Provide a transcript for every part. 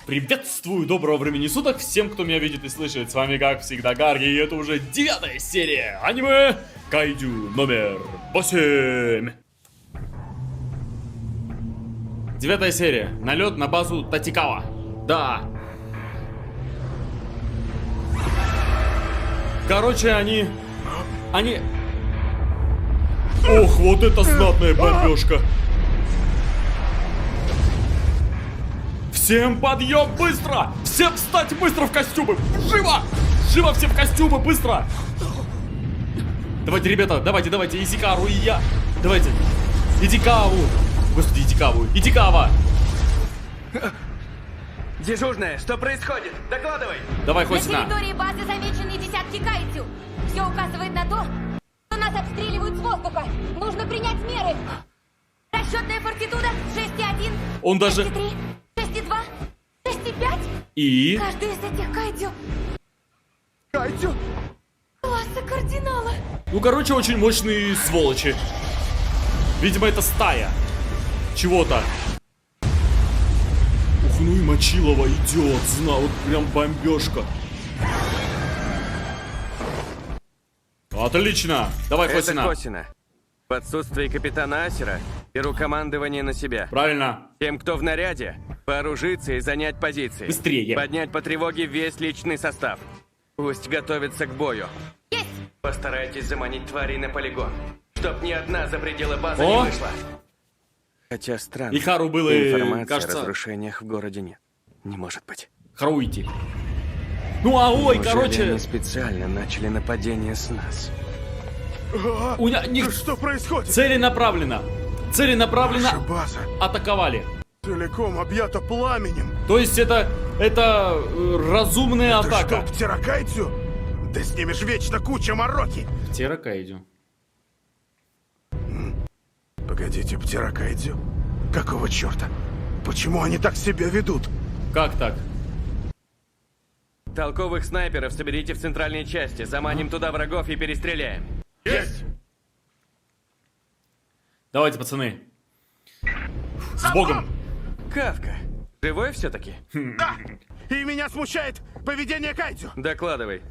Приветствую, доброго времени суток всем, кто меня видит и слышит. С вами, как всегда, Гарги, и это уже 9-я серия аниме Кайдзю номер 8. 9-я серия. Налет на базу Татикава. Да. Короче, они... Ох, вот это знатная бомбежка. Всем подъем, быстро! Всем встать быстро в костюмы! Живо! Живо все в костюмы, быстро! Давайте, ребята, давайте, Изикару и я. Давайте. Идикаву. Господи, Идикава. Дежурная, что происходит? Докладывай! Давай, На Хосина. территории базы замечены десятки кайдзю. Все указывает на то, что нас обстреливают с воздуха. Нужно принять меры. Расчетная фортитуда 6,1, Он даже... 6,3, 6,2, 6,5. И... Каждый из этих кайдзю Кайдзю? класса кардинала. Ну, короче, очень мощные сволочи. Видимо, это стая. Чего-то. Ух, ну и Мочилова идет. Вот прям бомбежка. Отлично. Давай, Это Хосина. Хосина. В отсутствии капитана Асера беру командование на себя. Правильно. Тем, кто в наряде, вооружиться и занять позиции. Быстрее. Поднять по тревоге весь личный состав. Пусть готовится к бою. Есть! Постарайтесь заманить тварей на полигон, чтоб ни одна за пределы базы О! не вышла. Хотя странно. И Хару было, Информации кажется... о разрушениях в городе нет. Не может быть. Харуити. Ну, а ой, Неужели короче... они специально начали нападение с нас? У них Что происходит? целенаправленно. Наша база Атаковали. целиком объята пламенем. То есть это разумная Ты атака. что, птерокайдзю? Да с ними ж вечно куча мороки. Птерокайдзю. Погодите, птерокайдзю? Какого черта? Почему они так себя ведут? Как так? Толковых снайперов соберите в центральной части, заманим туда врагов и перестреляем. Есть! Давайте, пацаны. С Богом. Кавка, живой все-таки? Да! И меня смущает поведение кайдзю. Докладывай.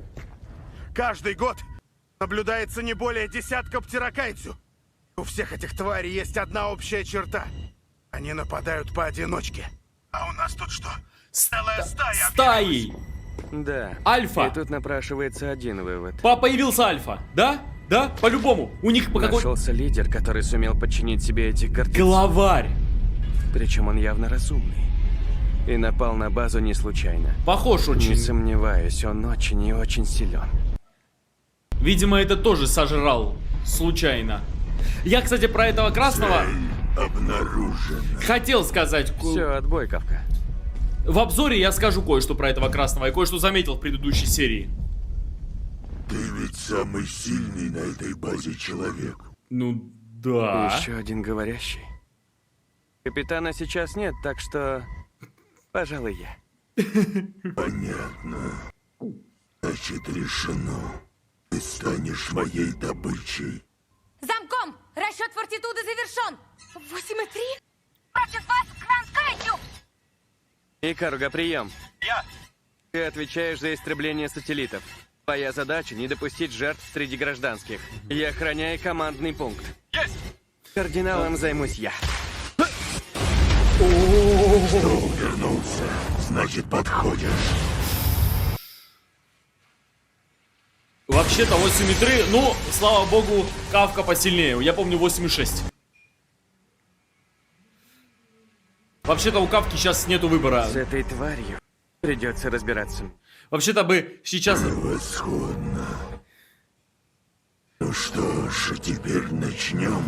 Каждый год наблюдается не более десятка птерокайдзю. У всех этих тварей есть одна общая черта. Они нападают поодиночке. А у нас тут что? Целая стая. Стаи. Да. Альфа. И тут напрашивается один вывод. Появился Альфа. Да? Да? По-любому. У них по какой... Нашелся лидер, который сумел подчинить себе этих гордецов. Главарь. Причем он явно разумный. И напал на базу не случайно. Похож Не очень. сомневаюсь, он очень и очень силен. Видимо, это тоже сожрал. Случайно. Я, кстати, про этого красного хотел сказать. Все, отбой, Кавка. В обзоре я скажу кое-что про этого красного. Я кое-что заметил в предыдущей серии. Ты ведь самый сильный на этой базе человек. Ну, да. Еще один говорящий. Капитана сейчас нет, так что... Пожалуй, я. Понятно. Значит, решено. Ты станешь моей добычей. Замком! Расчет фортитуды завершен. 8,3? Против вас Кранкайдзю! Икаруга, прием. Я. Ты отвечаешь за истребление сателлитов. Твоя задача — не допустить жертв среди гражданских. И охраняй командный пункт. Есть! Кардиналом займусь я. Вернулся. Значит, подходишь. Вообще-то 8,3, ну, слава богу, Кавка посильнее. Я помню 8,6. Вообще-то у Кавки сейчас нету выбора. С этой тварью придется разбираться. Вообще-то бы сейчас... Превосходно. Ну что ж, теперь начнем.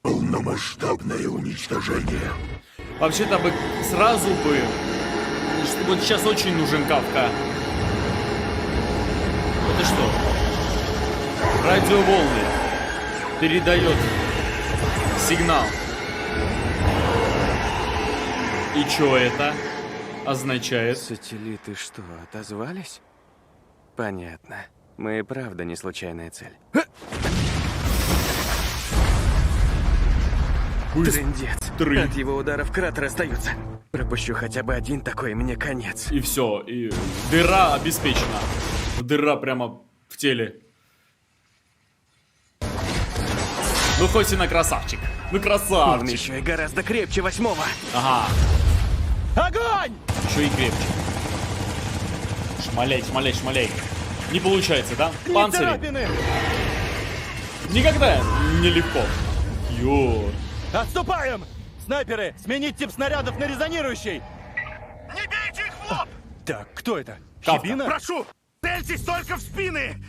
Полномасштабное уничтожение. Вообще-то бы сразу бы... Вот сейчас очень нужен Кавка. Это что? Радиоволны. Передает сигнал. И что это означает? Сателлиты что, отозвались? Понятно. Мы и правда не случайная цель. Трындец. Трындец. От его ударов кратеры остаются. Пропущу хотя бы один такой, мне конец. И все, и дыра обеспечена. Дыра прямо в теле. Ну хоть и на красавчик. Ну Он красавчик. еще и гораздо крепче 8-го. Ага, Огонь! еще и крепче. Шмаляй, шмаляй, шмаляй. Не получается, да? Панцири. Царапины! Никогда нелегко. Ё. Отступаем! Снайперы, сменить тип снарядов на резонирующий! Не бейте их в лоб! Так, кто это? Кавка. Хибина? Прошу, цельтесь только в спины!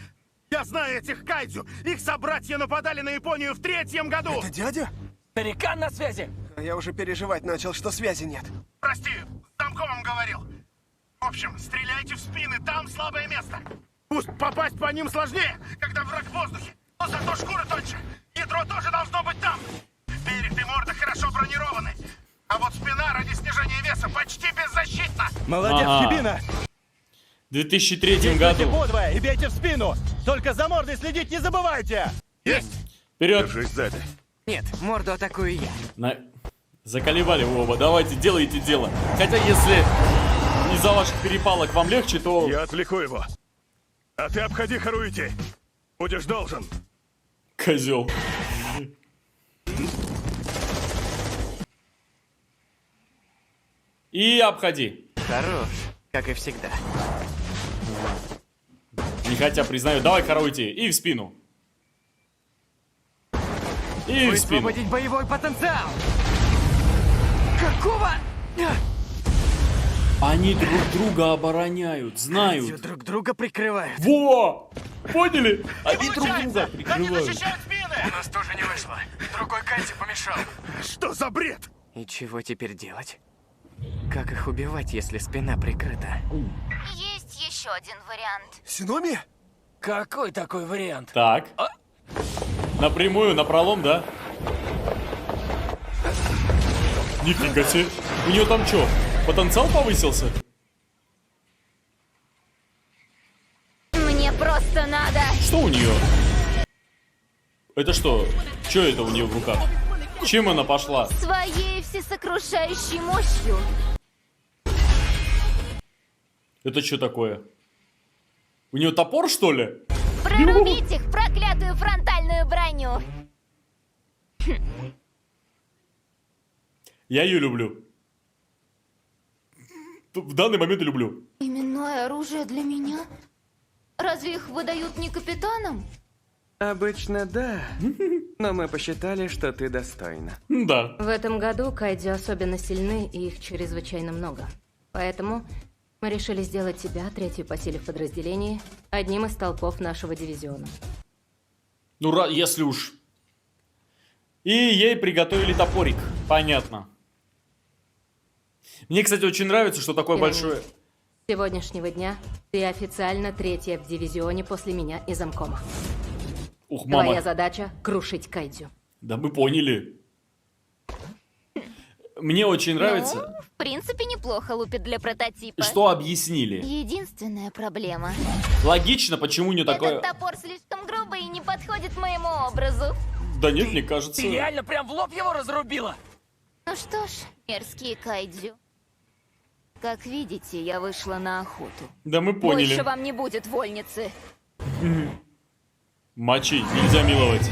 Я знаю этих кайдзю. Их собратья нападали на Японию в 3-м году. Это дядя? Старикан на связи! Я уже переживать начал, что связи нет. Прости, с замкомом говорил. В общем, стреляйте в спины, там слабое место. Пусть попасть по ним сложнее, когда враг в воздухе. Но зато шкура тоньше. Ядро тоже должно быть там. Берег и морда хорошо бронированы. А вот спина ради снижения веса почти беззащитна. Молодец, Ага. Хибина! В 2003 Действуйте году. подвое и бейте в спину! Только за мордой следить не забывайте! Есть! Вперед. Держись сзади. Нет, морду атакую я. Заколебали вы оба. Давайте, делайте дело. Хотя если из-за ваших перепалок вам легче, то... Я отвлеку его. А ты обходи Харуити. Будешь должен. Козел. И обходи. Хорош, как и всегда. Не хотя признаю. Давай, Харуити. И в спину. И в спину. Высвободить боевой потенциал! Какого? Они друг друга обороняют, Все знают. друг друга прикрывают. Во! Поняли? Они друг друга Они прикрывают. защищают спины! нас тоже не вышло. Другой Кайдзю помешал. Что за бред? И чего теперь делать? Как их убивать, если спина прикрыта? Есть еще один вариант. Синоми? Какой такой вариант? Так. Напрямую, напролом, да? Нифига себе. У нее там что, потенциал повысился? Мне просто надо... Что у нее? Это что? Что это у нее в руках? Чем она пошла? Своей всесокрушающей мощью. Это что такое? У нее топор, что ли? Прорубить их проклятую фронтальную броню. Я ее люблю. В данный момент люблю. Именное оружие для меня? Разве их выдают не капитанам? Обычно да, но мы посчитали, что ты достойна. Да. В этом году кайдзю особенно сильны, и их чрезвычайно много. Поэтому мы решили сделать тебя, третью по силе в подразделении, одним из столпов нашего дивизиона. Ну, если уж. И ей приготовили топорик. Понятно. Мне, кстати, очень нравится, что такое большое... С сегодняшнего дня ты официально третья в дивизионе после меня и замкома. Ух, мама. Твоя задача — крушить кайдзю. Да мы поняли. Мне очень нравится, Ну, в принципе, неплохо лупит для прототипа. что объяснили. Единственная проблема. Логично, почему не такое... Этот топор слишком грубый и не подходит моему образу. Да нет, мне кажется... Реально прям в лоб его разрубила? Ну что ж, мерзкие кайдзю. Как видите, я вышла на охоту. Да мы поняли. Больше вам не будет вольницы. Мочить нельзя миловать.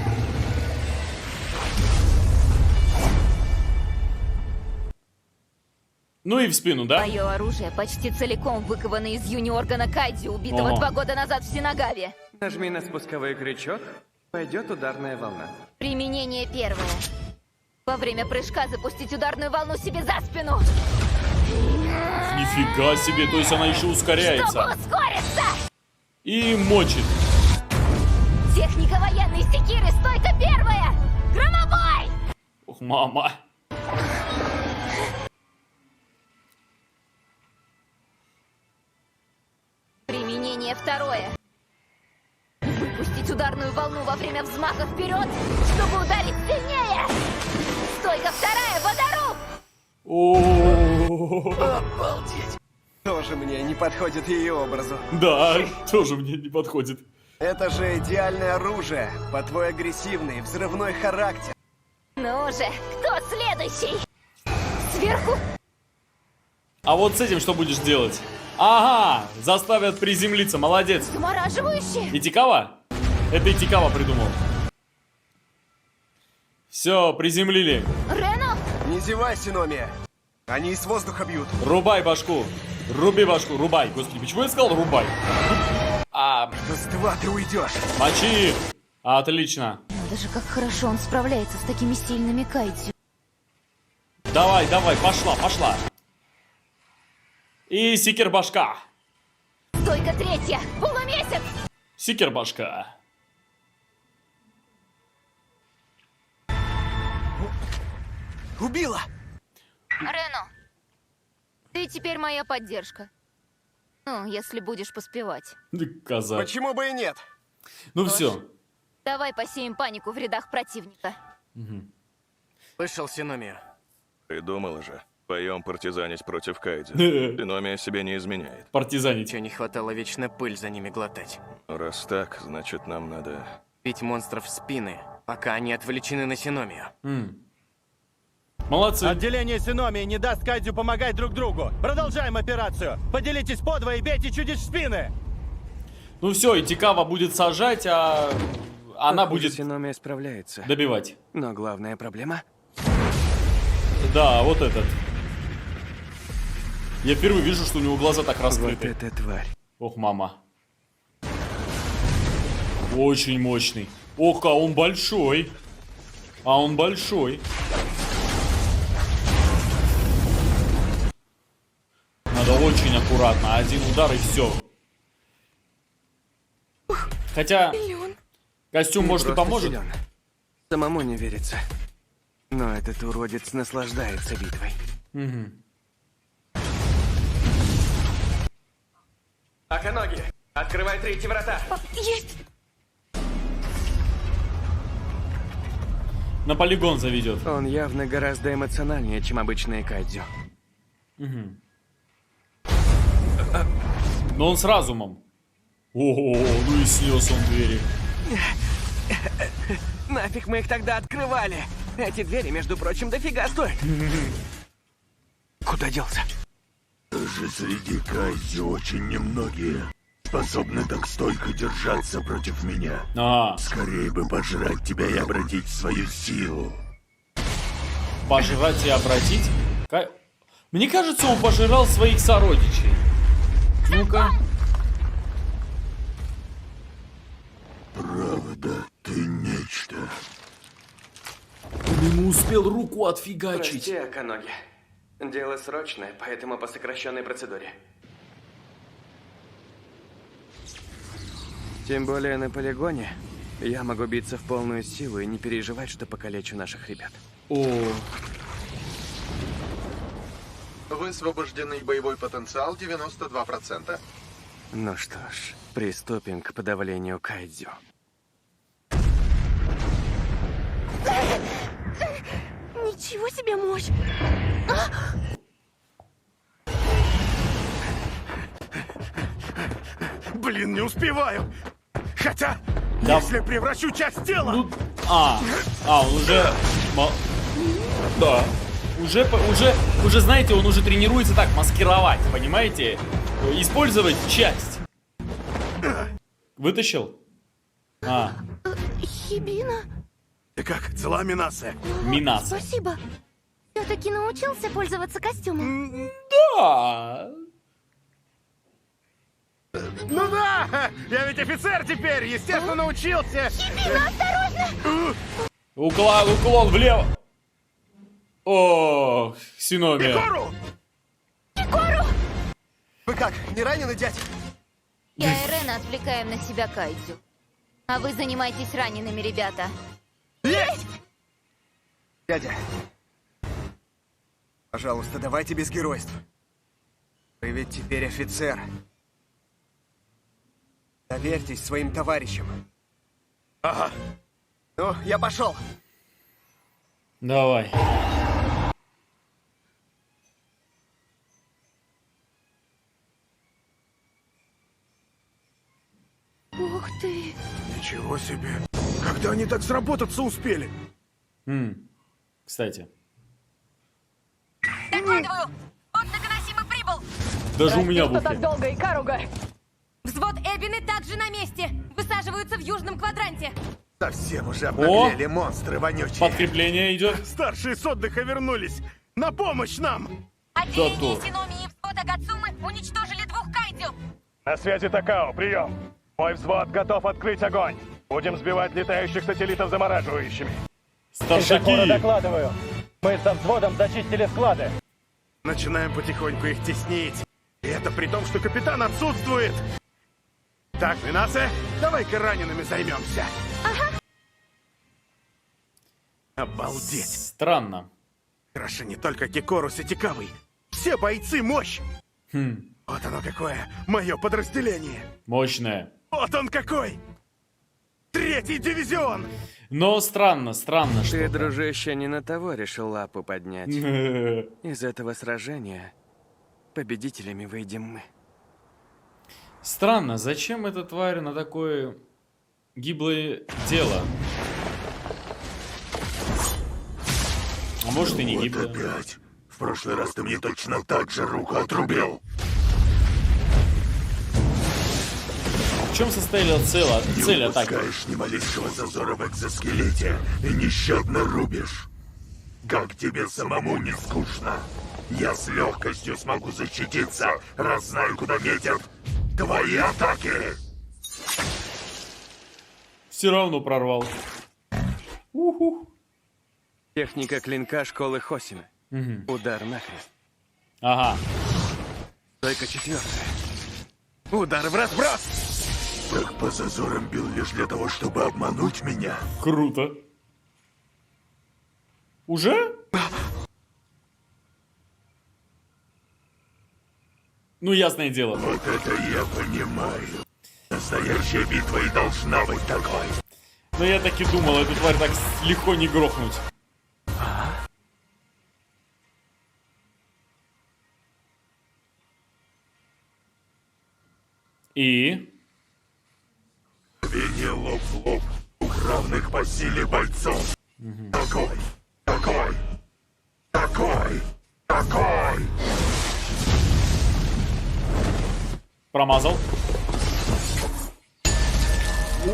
Ну и в спину, да? Мое оружие почти целиком выковано из юни-органа кайдзю, убитого Ого. 2 года назад в Синагаве. Нажми на спусковой крючок, пойдет ударная волна. Применение первое. Во время прыжка запустить ударную волну себе за спину, Нифига себе, то есть она еще чтобы ускоряется. ускориться. И мочит. Техника военной секиры, стойка первая. Громобой! Ух, мама. Применение второе. Выпустить ударную волну во время взмаха вперед, чтобы ударить сильнее. Стойка вторая, водоруб! О, Тоже мне не подходит ее образу. да, тоже мне не подходит. Это же идеальное оружие, по твой агрессивный, взрывной характер. Ну же, кто следующий? Сверху? А вот с этим что будешь делать? Ага, заставят приземлиться, молодец. Замораживающе. Итикава? Это Итикава придумал. Все, приземлили. Рено? Не зевай, Синомия. Они из воздуха бьют. Рубай башку. Руби башку, рубай. Господи, почему я сказал рубай? С два ты уйдешь. Мочи. Отлично. Надо же, как хорошо он справляется с такими сильными кайдзю. Давай, давай, пошла, пошла. И секер башка. Стойка третья. Полумесяц. Секер башка. Убила! Рено, ты теперь моя поддержка. Ну, если будешь поспевать. Коза. Почему бы и нет? Ну все. Давай посеем панику в рядах противника. Слышал, Синомия. Придумала же. Поем партизанить против Кайдзю. Синомия себе не изменяет. Партизанить. Тебе не хватало вечно пыль за ними глотать. Раз так, значит нам надо... Бить монстров в спины, пока они отвлечены на Синомию. Молодцы. Отделение Синомии не даст Кайдзю помогать друг другу. Продолжаем операцию. Поделитесь подвое и бейте чудищ в спины. Ну все, Итикава будет сажать, а она Похоже, будет Синомия справляется. добивать. Но главная проблема... Да, вот этот. Я впервые вижу, что у него глаза так Вот раскрыты. эта тварь. Ох, мама. Очень мощный. Ох, а он большой. А он большой. Надо очень аккуратно. Один удар и все. Хотя костюм, может, и Просто поможет. силен. Самому не верится. Но этот уродец наслаждается битвой. Аканоги, открывай третьи врата. Есть! На полигон заведет. Он явно гораздо эмоциональнее, чем обычные кайдзю. Но он с разумом. Ого, ну и снес он двери. Нафиг мы их тогда открывали? Эти двери, между прочим, дофига стоят. Куда делся? Даже среди Кайдзю очень немногие способны так стойко держаться против меня. А, Скорее бы пожрать тебя и обратить в свою силу. пожрать и обратить? Мне кажется, он пожирал своих сородичей. Ну-ка. Правда, ты нечто. Он ему успел руку отфигачить. Прости, Аканоги. Дело срочное, поэтому по сокращенной процедуре. Тем более на полигоне я могу биться в полную силу и не переживать, что покалечу наших ребят. О, Высвобожденный боевой потенциал 92%. Ну что ж, приступим к подавлению кайдзю. Ничего себе мощь! Блин, не успеваю. Хотя, Да. если превращу часть тела... ну, он уже... Да. Уже, знаете, он уже тренируется так маскировать, понимаете? Использовать часть. Вытащил? Хибина? Ты как, цела Минаса? Минаса. Спасибо. Все-таки научился пользоваться костюмом. Да. Ну да, я ведь офицер теперь, естественно, научился. Уклон влево. О, Синомия. Кору! Вы как, не ранены, дядь? Я и Рена отвлекаем на себя кайдзю. А вы занимайтесь ранеными, ребята. Есть! Дядя. Пожалуйста, давайте без геройств. Вы ведь теперь офицер. Доверьтесь своим товарищам. Ага. Ну, я пошел. Давай. Ух ты! Ничего себе. Когда они так сработаться успели? Кстати. Докладываю! От Наканосимы прибыл! Даже у меня в ухе. долго, Икаруга! Взвод Эбины также на месте! Высаживаются в южном квадранте! Совсем уже обнаглели монстры вонючие. Подкрепление идет. Старшие с отдыха вернулись. На помощь нам! Отделение Синомии и взвод Агацумы уничтожили 2 кайдзю! На связи Такао, прием. Мой взвод готов открыть огонь. Будем сбивать летающих сателлитов замораживающими. Старшаки. Докладываю. Мы со взводом зачистили склады. Начинаем потихоньку их теснить. И это при том, что капитан отсутствует. Так, Минасе, давай-ка ранеными займемся. Обалдеть. Странно. Хорошо не только Кикору с Итикавой. Все бойцы мощь. Хм, Вот оно какое, мое подразделение. мощное. Вот он какой. 3-й дивизион. Но странно, Ты, что. дружище, не на того решил лапу поднять. Из этого сражения победителями выйдем мы. Странно, зачем эта тварь на такое гиблое дело? А может и не Вот гиблое. опять. В прошлый раз ты мне точно так же руку отрубил. В чем состояла цель Не атаки? упускаешь ни малейшего зазора в экзоскелете и нещадно рубишь. Как тебе самому не скучно? Я с легкостью смогу защититься, раз знаю, куда метят твои атаки. Все равно прорвал. Уху. Техника клинка школы Хосина. Мгм. Удар нахрест. Ага. Стойка 4. Удар в разброс! Так по зазорам бил лишь для того, чтобы обмануть меня. Круто. Уже? Ну, ясное дело. Вот это я понимаю. Настоящая битва и должна быть такой. Но я так и думал, эту тварь так легко не грохнуть. И? Вине лоб в лоб у равных по силе бойцов. Такой, такой, такой, такой. Промазал.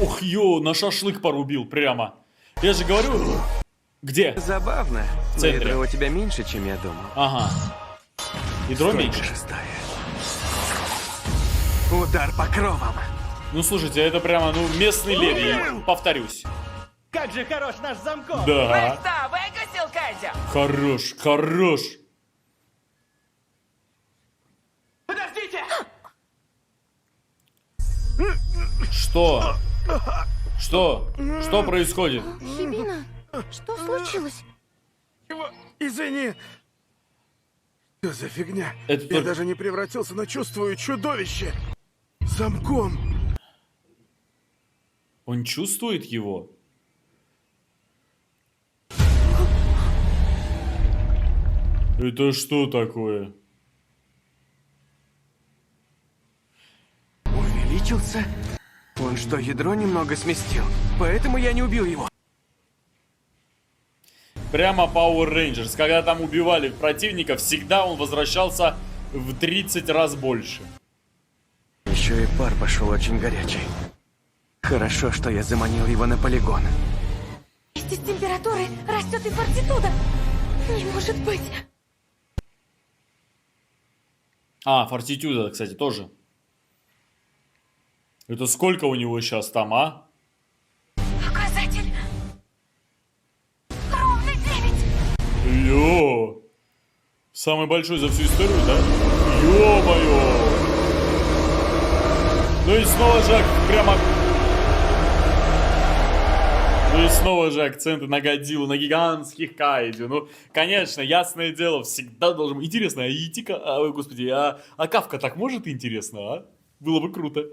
Ух, на шашлык порубил прямо. Я же говорю... Где? Забавно. В Но центре. ядро у тебя меньше, чем я думал. Ага. Ядро меньше. 6-я. Удар по кровам. Ну, слушайте, это прямо, местный леди. Повторюсь. Как же хорош наш замком! Да. Что, выкусил Кайдзю? Хорош, хорош. Подождите! Что? Что? Что происходит? Хибина, что случилось? Извини. Что за фигня? Это Я только- даже не превратился, но чувствую чудовище. Замком. Он чувствует его? Это что такое? Увеличился? Он что, ядро немного сместил? Поэтому я не убил его. Прямо Power Rangers. Когда там убивали противника, всегда он возвращался в 30 раз больше. Еще и пар пошел очень горячий. Хорошо, что я заманил его на полигон. Вместе с температурой растет и фортитуда. Не может быть. А, Фортитюда, кстати, тоже. Это сколько у него сейчас там, а? Показатель. Ровно 9. Йо! Самый большой за всю историю, да? Ё-моё! Ну и снова же прямо... Ну и снова же акценты на Годзиллу, на гигантских кайдзю. Ну, конечно, ясное дело, всегда должен быть. Интересно, а Итика... Ой, господи, а Кафка так может интересно, а? Было бы круто.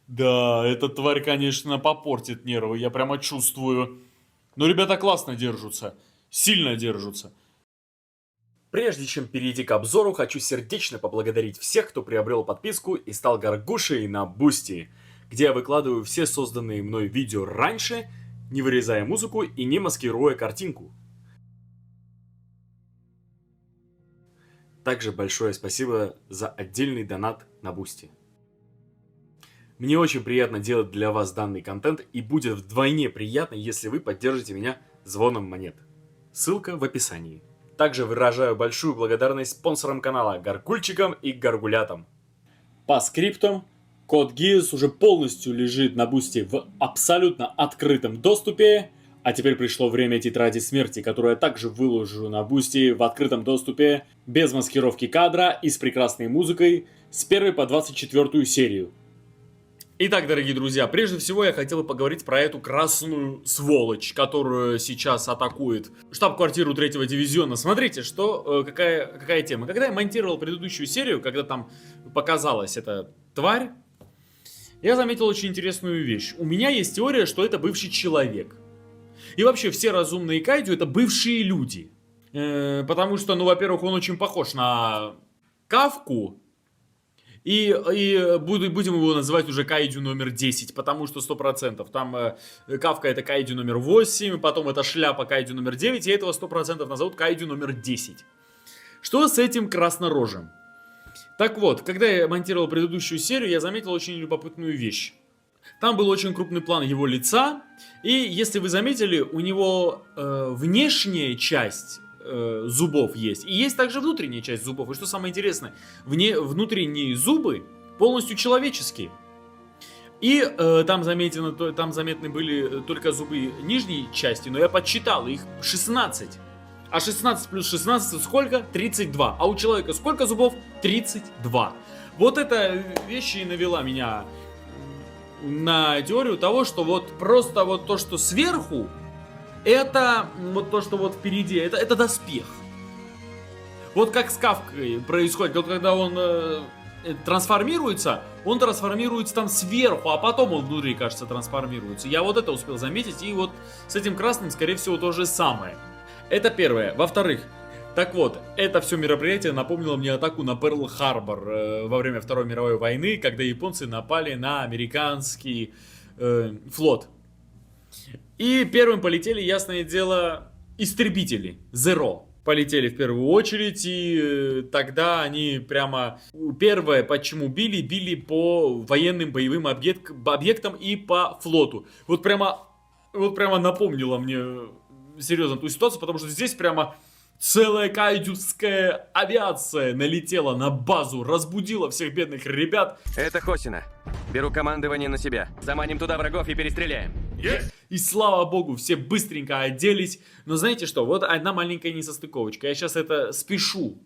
Да, эта тварь, конечно, попортит нервы, я прямо чувствую. Но ребята классно держатся, сильно держатся. Прежде чем перейти к обзору, хочу сердечно поблагодарить всех, кто приобрел подписку и стал горгушей на Бусти, где я выкладываю все созданные мной видео раньше, не вырезая музыку и не маскируя картинку. Также большое спасибо за отдельный донат на Бусти. Мне очень приятно делать для вас данный контент, и будет вдвойне приятно, если вы поддержите меня звоном монет. Ссылка в описании. Также выражаю большую благодарность спонсорам канала, Гаргульчикам и Гаргулятам. По скриптам, код GIES уже полностью лежит на Бусти в абсолютно открытом доступе. А теперь пришло время тетради смерти, которую я также выложу на Бусти в открытом доступе, без маскировки кадра и с прекрасной музыкой, с 1 по 24 серию. Итак, дорогие друзья, прежде всего я хотел поговорить про эту красную сволочь, которую сейчас атакует штаб-квартиру 3-го дивизиона. Смотрите, какая тема. Когда я монтировал предыдущую серию, когда там показалась эта тварь, я заметил очень интересную вещь. У меня есть теория, что это бывший человек. И вообще все разумные кайдзю это бывшие люди. Потому что, ну, во-первых, он очень похож на Кафку. И будем его называть уже кайдзю номер 10, потому что 100%. Там Кафка это кайдзю номер 8, потом это шляпа кайдзю номер 9, и этого 100% назовут кайдзю номер 10. Что с этим краснорожим? Так вот, когда я монтировал предыдущую серию, я заметил очень любопытную вещь. Там был очень крупный план его лица, и если вы заметили, у него внешняя часть зубов есть. И есть также внутренняя часть зубов. И что самое интересное, внутренние зубы полностью человеческие. И там заметны были только зубы нижней части, но я подсчитал, их 16. А 16 плюс 16 сколько? 32. А у человека сколько зубов? 32. Вот эта вещь и навела меня на теорию того, что вот просто вот то, что сверху, это вот то, что вот впереди, это доспех. Вот как с Кафкой происходит, вот когда он трансформируется, он трансформируется там сверху, а потом он внутри, кажется, трансформируется. Я вот это успел заметить, и вот с этим красным, скорее всего, то же самое. Это первое. Во-вторых, так вот, это все мероприятие напомнило мне атаку на Перл-Харбор во время Второй мировой войны, когда японцы напали на американский флот. И первым полетели, ясное дело, истребители, Zero. Полетели в первую очередь, и тогда они прямо... Первое, почему били по военным боевым объектам и по флоту. Вот прямо напомнило мне серьезно ту ситуацию, потому что здесь прямо целая кайдзюская авиация налетела на базу, разбудила всех бедных ребят. Это Хосина. Беру командование на себя. Заманим туда врагов и перестреляем. Yes. И слава богу, все быстренько оделись. Но знаете что, вот одна маленькая несостыковочка. Я сейчас это спешу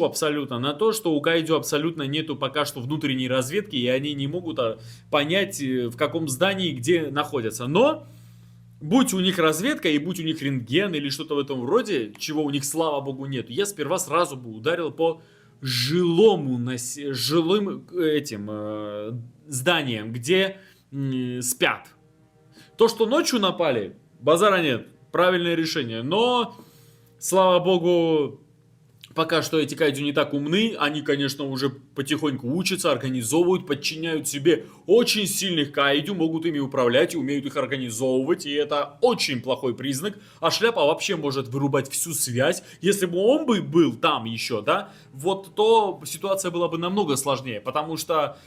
абсолютно на то, что у кайдзю абсолютно нету пока что внутренней разведки, и они не могут понять, в каком здании где находятся. Но будь у них разведка и будь у них рентген или что-то в этом роде, чего у них, слава богу, нет, я сперва сразу бы ударил по жилым зданиям, где спят. То, что ночью напали, базара нет, правильное решение. Но, слава богу, пока что эти кайдзю не так умны. Они, конечно, уже потихоньку учатся, организовывают, подчиняют себе очень сильных кайдзю, могут ими управлять и умеют их организовывать. И это очень плохой признак. А шляпа вообще может вырубать всю связь. Если бы он был там еще, да, вот то ситуация была бы намного сложнее. Потому что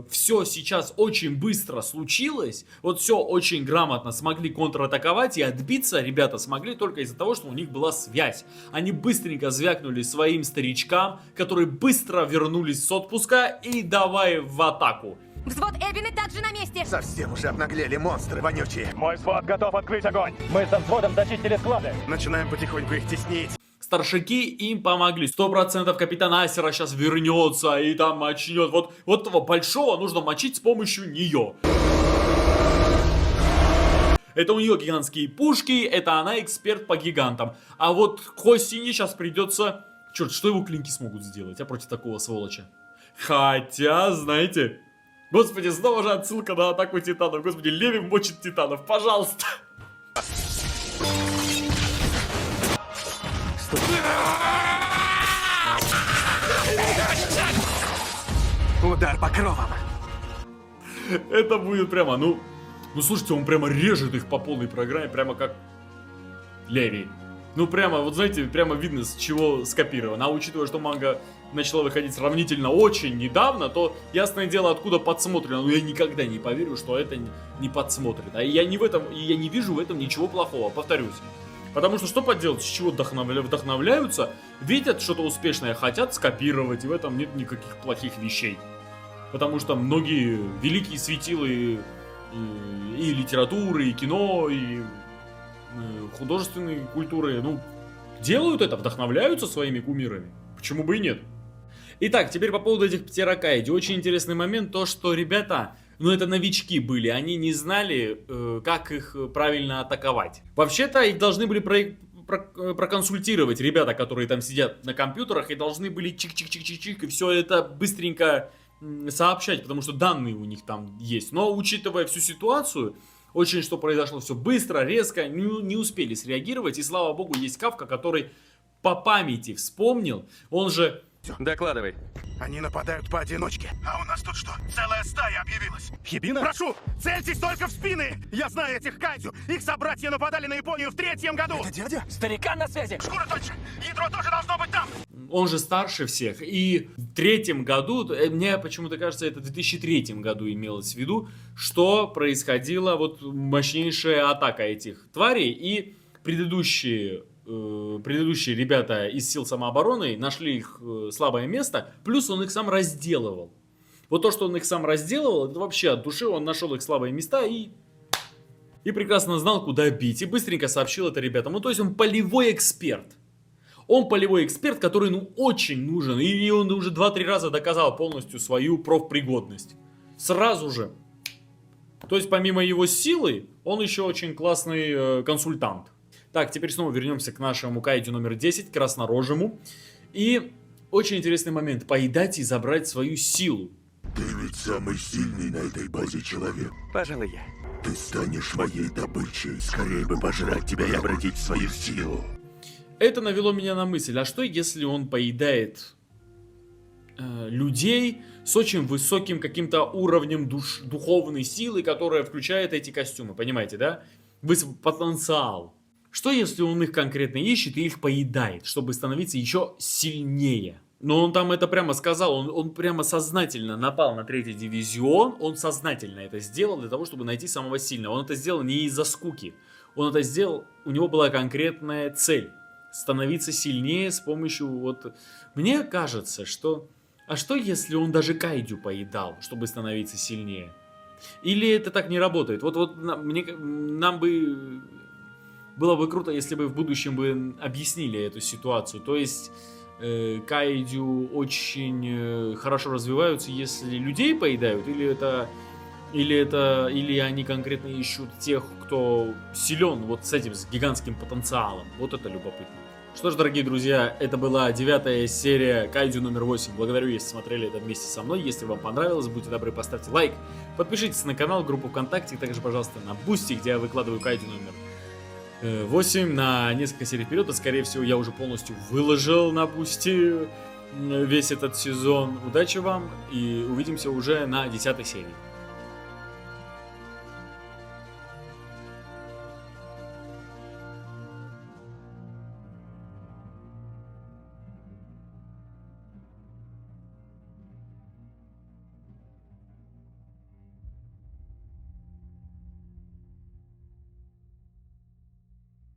все сейчас очень быстро случилось. Вот все очень грамотно смогли контратаковать и отбиться. Ребята смогли только из-за того, что у них была связь. Они быстренько звякнули своим старичкам, которые быстро вернулись с отпуска и давай в атаку. Взвод Эббины также на месте. Совсем уже обнаглели монстры вонючие. Мой взвод готов открыть огонь. Мы со взводом зачистили склады. Начинаем потихоньку их теснить. Старшаки им помогли. 100% капитан Асера сейчас вернется и там мочнет. Вот этого большого нужно мочить с помощью нее. Это у нее гигантские пушки, это она эксперт по гигантам. А вот Хосине сейчас придется... Черт, что его клинки смогут сделать, против такого сволоча? Хотя, знаете... Господи, снова же отсылка на атаку титанов. Господи, Леви мочит титанов, пожалуйста. Удар по кровам. Это будет прямо, ну слушайте, он прямо режет их по полной программе, прямо как Леви. Ну, прямо, вот знаете, прямо видно, с чего скопировано. А учитывая, что манга начала выходить сравнительно очень недавно, то, ясное дело, откуда подсмотрено. Но я никогда не поверю, что это не подсмотрено. И я не вижу в этом ничего плохого, повторюсь. Потому что что поделать, с чего вдохновляются, видят что-то успешное, хотят скопировать, и в этом нет никаких плохих вещей. Потому что многие великие светилы и литературы, и кино, и художественной культуры, ну, делают это, вдохновляются своими кумирами. Почему бы и нет? Итак, теперь по поводу этих птерокайди. Очень интересный момент, то, что ребята, ну, это новички были, они не знали, как их правильно атаковать. Вообще-то их должны были проконсультировать ребята, которые там сидят на компьютерах, и должны были чик-чик-чик-чик-чик, и все это быстренько сообщать, потому что данные у них там есть. Но, учитывая всю ситуацию, очень что произошло все быстро, резко, не успели среагировать, и слава богу, есть Кафка, который по памяти вспомнил, он же... Докладывай. Они нападают поодиночке. А у нас тут что? Целая стая объявилась. Хибина? Прошу, цельтесь только в спины. Я знаю этих кайдзю. Их собратья нападали на Японию в 3-м году. Это дядя? Старикан на связи! Шкура тоньше. Ядро тоже должно быть там. Он же старше всех, и в 3-м году, мне почему-то кажется, это в 2003 году имелось в виду, что происходила вот мощнейшая атака этих тварей, и предыдущие ребята из сил самообороны нашли их слабое место, плюс он их сам разделывал. Вот то, что он их сам разделывал, это вообще от души, он нашел их слабые места и прекрасно знал, куда бить, и быстренько сообщил это ребятам. Ну, то есть он полевой эксперт. Он полевой эксперт, который, ну, очень нужен. И он уже 2-3 раза доказал полностью свою профпригодность. Сразу же. То есть, помимо его силы, он еще очень классный консультант. Так, теперь снова вернемся к нашему кайдзю номер 10, краснорожему. И очень интересный момент. Поедать и забрать свою силу. Ты ведь самый сильный на этой базе человек. Пожалуй, я. Ты станешь моей добычей. Скорее бы пожрать тебя и обратить в свою силу. Это навело меня на мысль, а что если он поедает людей с очень высоким каким-то уровнем духовной силы, которая включает эти костюмы, понимаете, да? Потенциал. Что если он их конкретно ищет и их поедает, чтобы становиться еще сильнее? Но он там это прямо сказал, он прямо сознательно напал на 3-й дивизион, он сознательно это сделал для того, чтобы найти самого сильного. Он это сделал не из-за скуки, он это сделал, у него была конкретная цель. Становиться сильнее с помощью вот... Мне кажется, что... А что если он даже кайдзю поедал, чтобы становиться сильнее? Или это так не работает? Вот нам бы... Было бы круто, если бы в будущем бы объяснили эту ситуацию. То есть... кайдзю очень хорошо развиваются, если людей поедают, или они конкретно ищут тех, кто силен вот с этим, с гигантским потенциалом. Вот это любопытно. Что ж, дорогие друзья, это была 9-я серия кайдзю номер 8. Благодарю, если смотрели это вместе со мной. Если вам понравилось, будьте добры, поставьте лайк. Подпишитесь на канал, группу ВКонтакте, также, пожалуйста, на Бусти, где я выкладываю кайдзю номер 8 на несколько серий вперед. И, скорее всего, я уже полностью выложил на Бусти весь этот сезон. Удачи вам и увидимся уже на 10-й серии.